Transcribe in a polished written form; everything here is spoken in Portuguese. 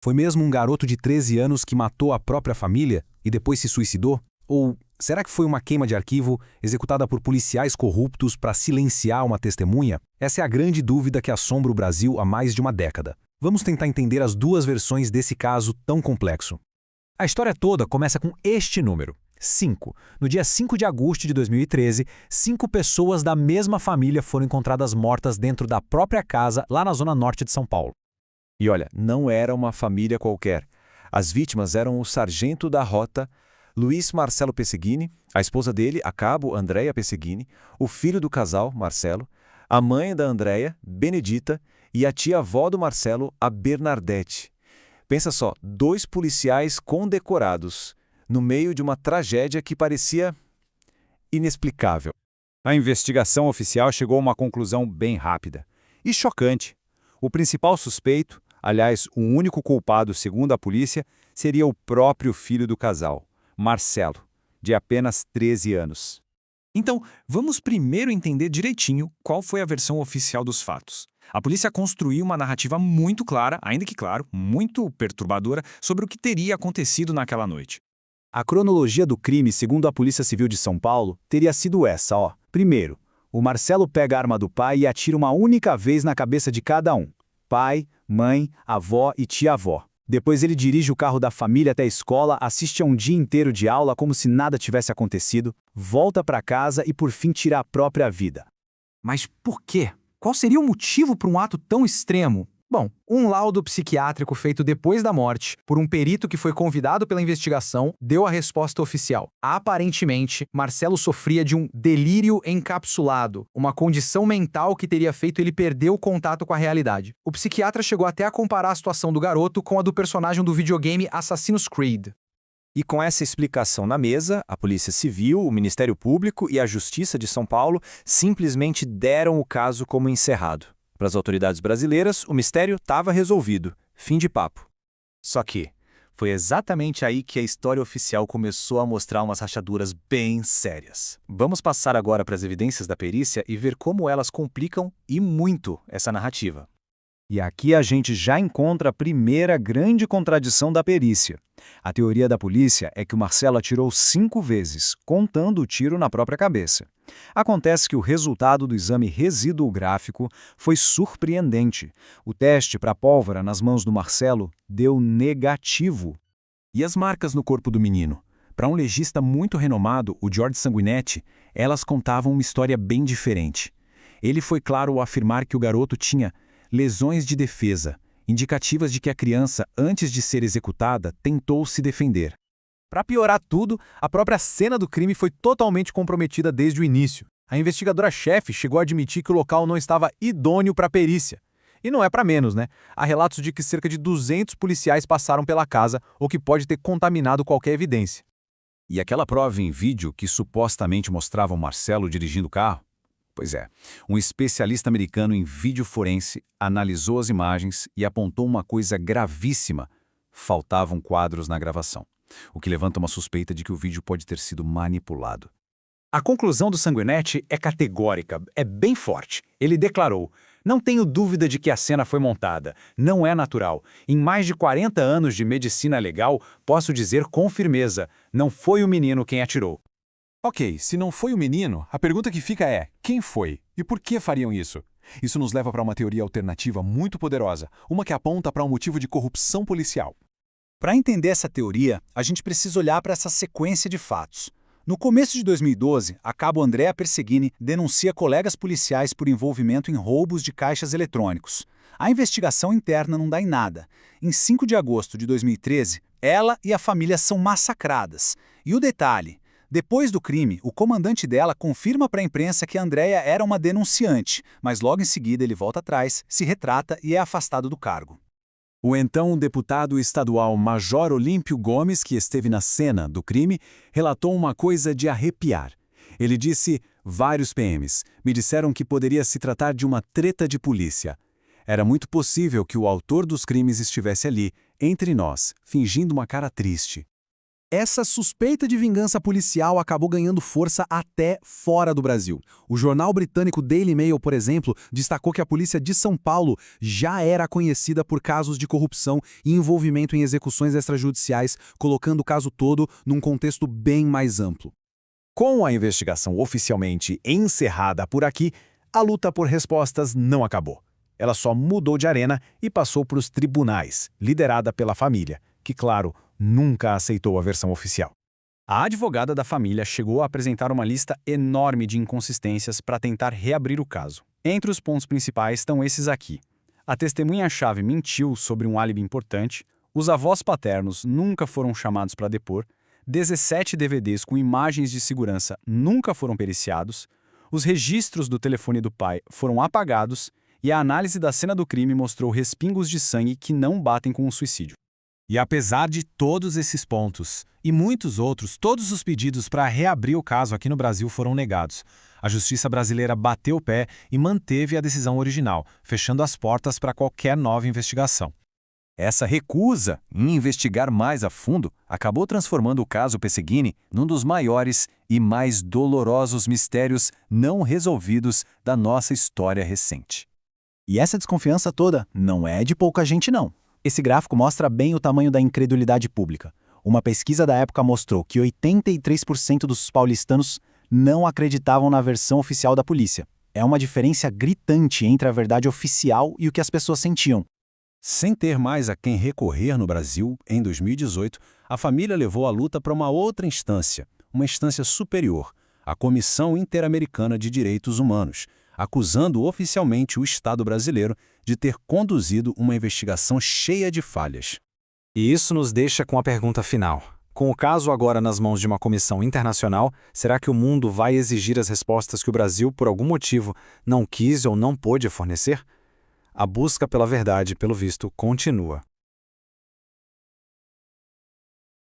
Foi mesmo um garoto de 13 anos que matou a própria família e depois se suicidou? Ou será que foi uma queima de arquivo executada por policiais corruptos para silenciar uma testemunha? Essa é a grande dúvida que assombra o Brasil há mais de uma década. Vamos tentar entender as duas versões desse caso tão complexo. A história toda começa com este número, 5. No dia 5 de agosto de 2013, 5 pessoas da mesma família foram encontradas mortas dentro da própria casa lá na zona norte de São Paulo. E olha, não era uma família qualquer. As vítimas eram o sargento da rota, Luiz Marcelo Pesseguini, a esposa dele, a cabo Andréia Pesseguini, o filho do casal, Marcelo, a mãe da Andréia, Benedita, e a tia-avó do Marcelo, a Bernardete. Pensa só, 2 policiais condecorados, no meio de uma tragédia que parecia inexplicável. A investigação oficial chegou a uma conclusão bem rápida e chocante. O principal suspeito, aliás, o único culpado segundo a polícia, seria o próprio filho do casal, Marcelo, de apenas 13 anos. Então, vamos primeiro entender direitinho qual foi a versão oficial dos fatos. A polícia construiu uma narrativa muito clara, ainda que claro, muito perturbadora, sobre o que teria acontecido naquela noite. A cronologia do crime, segundo a Polícia Civil de São Paulo, teria sido essa, ó. Primeiro, o Marcelo pega a arma do pai e atira uma única vez na cabeça de cada um. Pai, mãe, avó e tia-avó. Depois ele dirige o carro da família até a escola, assiste a um dia inteiro de aula como se nada tivesse acontecido, volta para casa e por fim tira a própria vida. Mas por quê? Qual seria o motivo para um ato tão extremo? Bom, um laudo psiquiátrico feito depois da morte, por um perito que foi convidado pela investigação, deu a resposta oficial. Aparentemente, Marcelo sofria de um delírio encapsulado, uma condição mental que teria feito ele perder o contato com a realidade. O psiquiatra chegou até a comparar a situação do garoto com a do personagem do videogame Assassin's Creed. E com essa explicação na mesa, a Polícia Civil, o Ministério Público e a Justiça de São Paulo simplesmente deram o caso como encerrado. Para as autoridades brasileiras, o mistério estava resolvido. Fim de papo. Só que foi exatamente aí que a história oficial começou a mostrar umas rachaduras bem sérias. Vamos passar agora para as evidências da perícia e ver como elas complicam e muito essa narrativa. E aqui a gente já encontra a primeira grande contradição da perícia. A teoria da polícia é que o Marcelo atirou 5 vezes, contando o tiro na própria cabeça. Acontece que o resultado do exame residuográfico foi surpreendente. O teste para pólvora nas mãos do Marcelo deu negativo. E as marcas no corpo do menino? Para um legista muito renomado, o George Sanguinetti, elas contavam uma história bem diferente. Ele foi claro ao afirmar que o garoto tinha lesões de defesa, indicativas de que a criança, antes de ser executada, tentou se defender. Para piorar tudo, a própria cena do crime foi totalmente comprometida desde o início. A investigadora-chefe chegou a admitir que o local não estava idôneo para a perícia. E não é para menos, né? Há relatos de que cerca de 200 policiais passaram pela casa, o que pode ter contaminado qualquer evidência. E aquela prova em vídeo que supostamente mostrava o Marcelo dirigindo o carro? Pois é, um especialista americano em vídeo forense analisou as imagens e apontou uma coisa gravíssima: faltavam quadros na gravação, o que levanta uma suspeita de que o vídeo pode ter sido manipulado. A conclusão do Sanguinetti é categórica, é bem forte. Ele declarou: "Não tenho dúvida de que a cena foi montada. Não é natural. Em mais de 40 anos de medicina legal, posso dizer com firmeza, não foi o menino quem atirou." Ok, se não foi o menino, a pergunta que fica é: quem foi? E por que fariam isso? Isso nos leva para uma teoria alternativa muito poderosa, uma que aponta para um motivo de corrupção policial. Para entender essa teoria, a gente precisa olhar para essa sequência de fatos. No começo de 2012, a cabo Andréia Pesseguini denuncia colegas policiais por envolvimento em roubos de caixas eletrônicos. A investigação interna não dá em nada. Em 5 de agosto de 2013, ela e a família são massacradas. E o detalhe: depois do crime, o comandante dela confirma para a imprensa que a Andréia era uma denunciante, mas logo em seguida ele volta atrás, se retrata e é afastado do cargo. O então deputado estadual Major Olímpio Gomes, que esteve na cena do crime, relatou uma coisa de arrepiar. Ele disse: "Vários PMs me disseram que poderia se tratar de uma treta de polícia. Era muito possível que o autor dos crimes estivesse ali, entre nós, fingindo uma cara triste." Essa suspeita de vingança policial acabou ganhando força até fora do Brasil. O jornal britânico Daily Mail, por exemplo, destacou que a polícia de São Paulo já era conhecida por casos de corrupção e envolvimento em execuções extrajudiciais, colocando o caso todo num contexto bem mais amplo. Com a investigação oficialmente encerrada por aqui, a luta por respostas não acabou. Ela só mudou de arena e passou para os tribunais, liderada pela família, que, claro, nunca aceitou a versão oficial. A advogada da família chegou a apresentar uma lista enorme de inconsistências para tentar reabrir o caso. Entre os pontos principais estão esses aqui. A testemunha-chave mentiu sobre um álibi importante, os avós paternos nunca foram chamados para depor, 17 DVDs com imagens de segurança nunca foram periciados, os registros do telefone do pai foram apagados e a análise da cena do crime mostrou respingos de sangue que não batem com o suicídio. E apesar de todos esses pontos, e muitos outros, todos os pedidos para reabrir o caso aqui no Brasil foram negados. A justiça brasileira bateu o pé e manteve a decisão original, fechando as portas para qualquer nova investigação. Essa recusa em investigar mais a fundo acabou transformando o caso Pesegini num dos maiores e mais dolorosos mistérios não resolvidos da nossa história recente. E essa desconfiança toda não é de pouca gente, não. Esse gráfico mostra bem o tamanho da incredulidade pública. Uma pesquisa da época mostrou que 83% dos paulistanos não acreditavam na versão oficial da polícia. É uma diferença gritante entre a verdade oficial e o que as pessoas sentiam. Sem ter mais a quem recorrer no Brasil, em 2018, a família levou a luta para uma outra instância, uma instância superior, a Comissão Interamericana de Direitos Humanos, acusando oficialmente o Estado brasileiro de ter conduzido uma investigação cheia de falhas. E isso nos deixa com a pergunta final. Com o caso agora nas mãos de uma comissão internacional, será que o mundo vai exigir as respostas que o Brasil, por algum motivo, não quis ou não pôde fornecer? A busca pela verdade, pelo visto, continua.